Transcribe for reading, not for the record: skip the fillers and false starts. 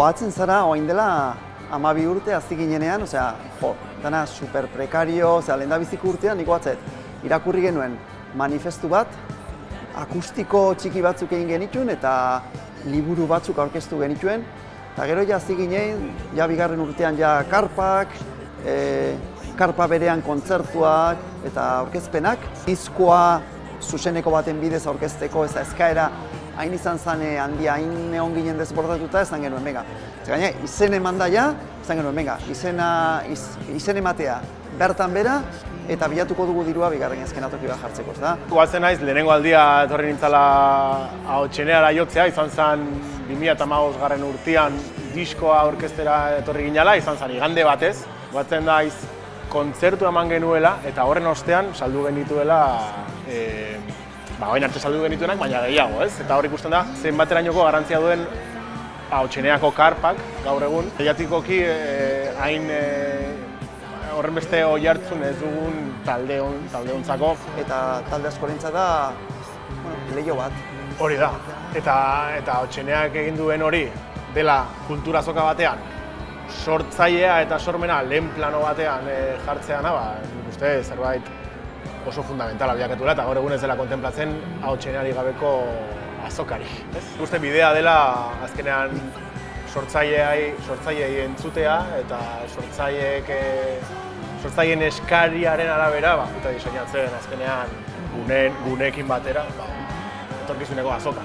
goatzen zara, oain dela 12 urte hasi ginenean, osea, dana super prekario, osea, lehendabiziko urtean, nik goatzet, irakurri genuen manifestu bat, akustiko txiki batzuk egin genituen eta liburu batzuk aurkeztu genituen, eta gero ja hasi ginen, ja bigarren urtean ja karpak, karpa berean kontzertuak eta aurkezpenak. Diskoa zuzeneko baten bidez aurkezteko ez eskaera hain izan zen handia, hain egon ginen desbordatuta, esan genuen, venga. Gaina, izen eman daia, esan genuen, venga, izen ematea bertan bera, eta bilatuko dugu dirua bigarren eskenatoki bat jartzeko, ez da? Goazen naiz, lehenengo aldia etorri nintzala Ahotseneara jotzea, izan zen 2015 urtean diskoa aurkeztera etorri ginela, izan zen igande batez. Goatzen naiz, kontzertu eman genuela, eta horren ostean saldu genituela, orain arte saldu genituenak, baina gehiago, ez? Eta hor ikusten da, zenbaterainoko garrantzia duen Ahotseneako karpak, gaur egun. Mediatikoki, hain horren beste oihartzun ez dugun taldeontzako. Eta talde askorentzat da, leiho bat. Hori da. Eta Ahotseneak egin duen hori dela kultura azoka batean, sortzailea eta sormena lehen plano batean jartzeana, nik uste zerbait oso fundamentala bilakatuela eta gaur egun ez dela kontemplatzen Ahotseneari gabeko azokari. Nik uste bidea dela azkenean sortzaileei entzutea eta sortzaileen eskariaren arabera eta diseinatzen azkenean guneekin batera etorkizuneko azoka.